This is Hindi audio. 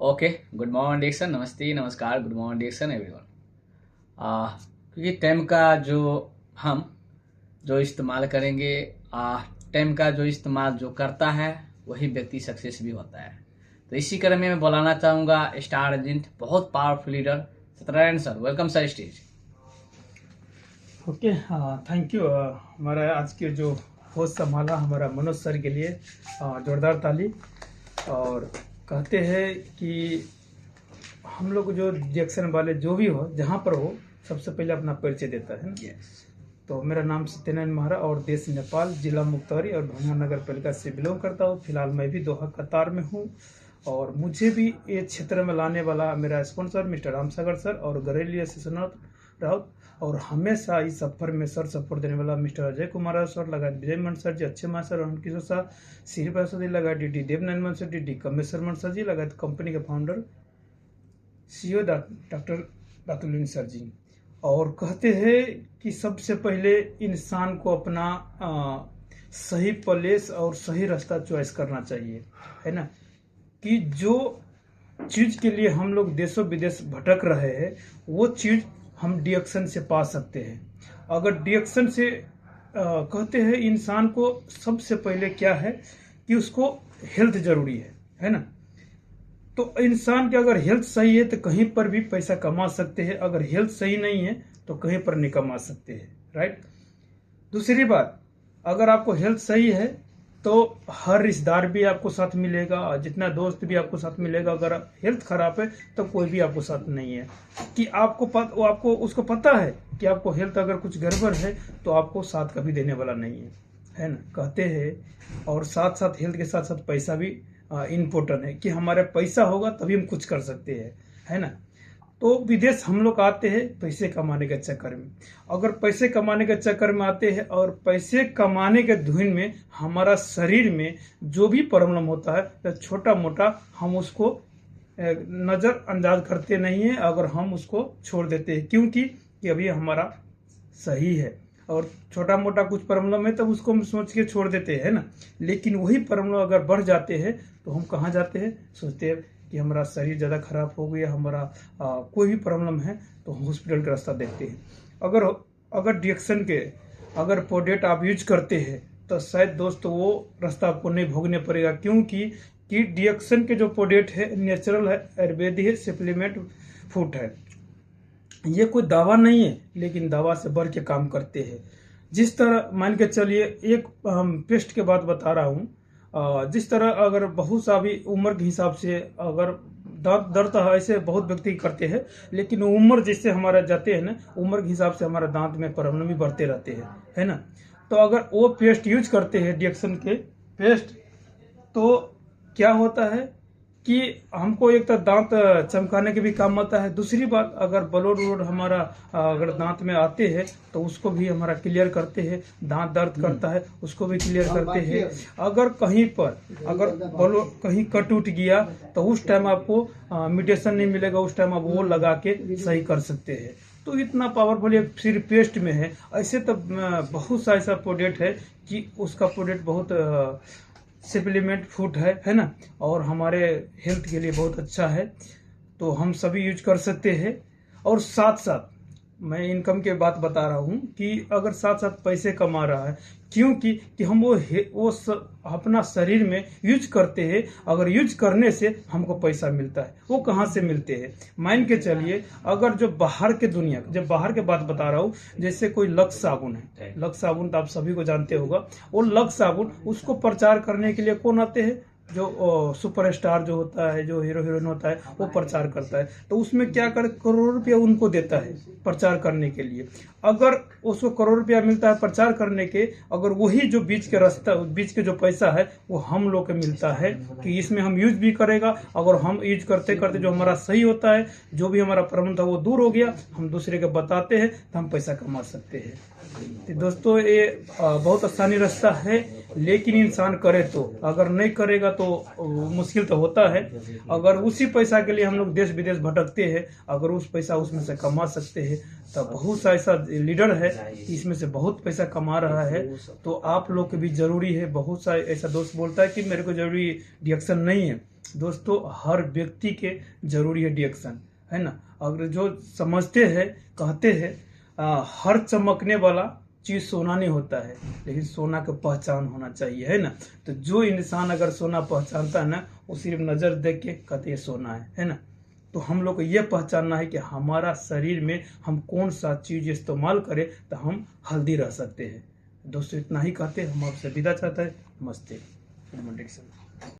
ओके। गुड मॉर्निंग डिक्सन, नमस्ते, नमस्कार, गुड मॉर्निंग डिक्सन एवरीवन। क्योंकि टेम का जो हम जो इस्तेमाल करेंगे, टेम का जो इस्तेमाल जो करता है वही व्यक्ति सक्सेस भी होता है। तो इसी क्रम में मैं बुलाना चाहूँगा स्टार एजेंट, बहुत powerful leader Satyanarayan sir. Welcome sir stage. Okay, thank you. हमारा आज के जो होस्ट संभाला हमारा मनोज सर के लिए जोरदार ताली। और कहते हैं कि हम लोग जो जैक्सन वाले जो भी हो जहाँ पर हो सबसे पहले अपना परिचय देता है ना। यस। तो मेरा नाम सत्यनारायण महारा और देश नेपाल, जिला मुक्तारी और भंगा नगर पालिका से बिलोंग करता हूँ। फिलहाल मैं भी दोहा कतार में हूँ और मुझे भी ये क्षेत्र में लाने वाला मेरा स्पॉन्सर मिस्टर रामसागर सर और घरेलू एसोसिएशन राउत, और हमेशा इस सफर में सर सपोर्ट देने वाला मिस्टर अजय कुमार सर लगा विजय मन सर जी, अच्छे माँ सर, अरुण किशोर सर, श्री सर जी लगा डी देवनारायण मन सर, डी कमेश्वर मन सर जी लगा कंपनी के फाउंडर सीईओ डॉक्टर रातुलिन सर जी। और कहते हैं कि सबसे पहले इंसान को अपना सही प्लेस और सही रास्ता चॉइस करना चाहिए, है ना। कि जो चीज के लिए हम लोग देशों विदेश भटक रहे हैं वो चीज हम डिएक्शन से पा सकते हैं। अगर डिएक्शन से कहते हैं इंसान को सबसे पहले क्या है कि उसको हेल्थ जरूरी है ना। तो इंसान के अगर हेल्थ सही है तो कहीं पर भी पैसा कमा सकते हैं, अगर हेल्थ सही नहीं है तो कहीं पर नहीं कमा सकते हैं, राइट। दूसरी बात, अगर आपको हेल्थ सही है तो हर रिश्तेदार भी आपको साथ मिलेगा, जितना दोस्त भी आपको साथ मिलेगा। अगर हेल्थ खराब है तो कोई भी आपको साथ नहीं है। कि आपको उसको पता है कि आपको हेल्थ अगर कुछ गड़बड़ है तो आपको साथ कभी देने वाला नहीं है ना। कहते हैं और साथ साथ हेल्थ के साथ साथ पैसा भी इम्पोर्टेंट है कि हमारे पैसा होगा तभी हम कुछ कर सकते हैं, है ना। तो विदेश हम लोग आते हैं पैसे कमाने के चक्कर में। अगर पैसे कमाने के चक्कर में आते हैं और पैसे कमाने के धुन में हमारा शरीर में जो भी प्रॉब्लम होता है तो छोटा मोटा हम उसको नज़रअंदाज करते नहीं है, अगर हम उसको छोड़ देते हैं क्योंकि कि अभी हमारा सही है। और छोटा मोटा कुछ प्रॉब्लम है तब उसको हम सोच के छोड़ देते हैं ना। लेकिन वही प्रॉब्लम अगर बढ़ जाते हैं तो हम कहाँ जाते हैं, सोचते हैं कि हमारा शरीर ज़्यादा खराब हो गया, हमारा कोई भी प्रॉब्लम है तो हॉस्पिटल का रास्ता देखते हैं। अगर अगर डिएक्शन के अगर प्रोडक्ट आप यूज करते हैं तो शायद दोस्तों वो रास्ता आपको नहीं भोगने पड़ेगा, क्योंकि डिएक्शन के जो प्रोडक्ट है नेचुरल है, आयुर्वेदिक है, सप्लीमेंट फूड है। ये कोई दावा नहीं है लेकिन दवा से बढ़ के काम करते हैं। जिस तरह मान के चलिए, एक पेस्ट के बात बता रहा हूँ। जिस तरह अगर बहुत सा भी उम्र के हिसाब से अगर दांत दर्द है, ऐसे बहुत व्यक्ति करते हैं, लेकिन उम्र जिससे हमारा जाते हैं ना, उम्र के हिसाब से हमारा दांत में प्रॉब्लम भी बढ़ते रहते हैं, है ना। तो अगर वो पेस्ट यूज करते हैं डिएक्शन के पेस्ट, तो क्या होता है कि हमको एक तो दांत चमकाने के भी काम आता है। दूसरी बात, अगर ब्लड वोड हमारा अगर दांत में आते हैं तो उसको भी हमारा क्लियर करते हैं। दांत दर्द करता है उसको भी क्लियर करते हैं। अगर कहीं पर अगर कहीं कट उठ गया तो उस टाइम आपको मेडिसिन नहीं मिलेगा, उस टाइम आप वो लगा के सही कर सकते हैं। तो इतना पावरफुल एक सिर्फ पेस्ट में है। ऐसे तो बहुत सा ऐसा प्रोडक्ट है कि उसका प्रोडक्ट बहुत सप्लीमेंट फूड है ना, और हमारे हेल्थ के लिए बहुत अच्छा है। तो हम सभी यूज कर सकते हैं। और साथ साथ मैं इनकम के बात बता रहा हूँ कि अगर साथ साथ पैसे कमा रहा है, क्योंकि कि हम अपना शरीर में यूज करते हैं। अगर यूज करने से हमको पैसा मिलता है, वो कहाँ से मिलते हैं मान के चलिए। अगर जो बाहर के दुनिया, जब बाहर के बात बता रहा हूँ, जैसे कोई लक्स साबुन है, लक्स साबुन तो आप सभी को जानते होगा। वो लक्स साबुन उसको प्रचार करने के लिए कौन आते हैं, जो सुपरस्टार जो होता है, जो हीरो हीरोइन होता है, वो प्रचार करता है। तो उसमें क्या कर करोड़ रुपया उनको देता है प्रचार करने के लिए। अगर उसको करोड़ रुपया मिलता है प्रचार करने के, अगर वही जो बीच के रास्ता, बीच के जो पैसा है वो हम लोग को मिलता है कि इसमें हम यूज भी करेगा। अगर हम यूज करते करते जो हमारा सही होता है, जो भी हमारा प्रॉब्लम था वो दूर हो गया, हम दूसरे को बताते हैं तो हम पैसा कमा सकते हैं। तो दोस्तों ये बहुत आसानी रास्ता है, लेकिन इंसान करे तो, अगर नहीं करेगा तो मुश्किल तो होता है। अगर उसी पैसा के लिए हम लोग देश विदेश भटकते हैं, अगर उस पैसा उसमें से कमा सकते हैं तो बहुत सा ऐसा लीडर है इसमें से बहुत पैसा कमा रहा है। तो आप लोग के भी जरूरी है। बहुत सा ऐसा दोस्त बोलता है कि मेरे को जरूरी डिएक्शन नहीं है, दोस्तों हर व्यक्ति के जरूरी है डिएक्शन, है ना। अगर जो समझते हैं, कहते हैं हर चमकने वाला चीज सोना नहीं होता है, लेकिन सोना का पहचान होना चाहिए, है ना। तो जो इंसान अगर सोना पहचानता है ना, वो सिर्फ नजर देख के कहते ये सोना है ना। तो हम लोग को ये पहचानना है कि हमारा शरीर में हम कौन सा चीज इस्तेमाल करें तो हम हेल्दी रह सकते हैं। दोस्तों इतना ही कहते हम आपसे विदा चाहते हैं। नमस्ते।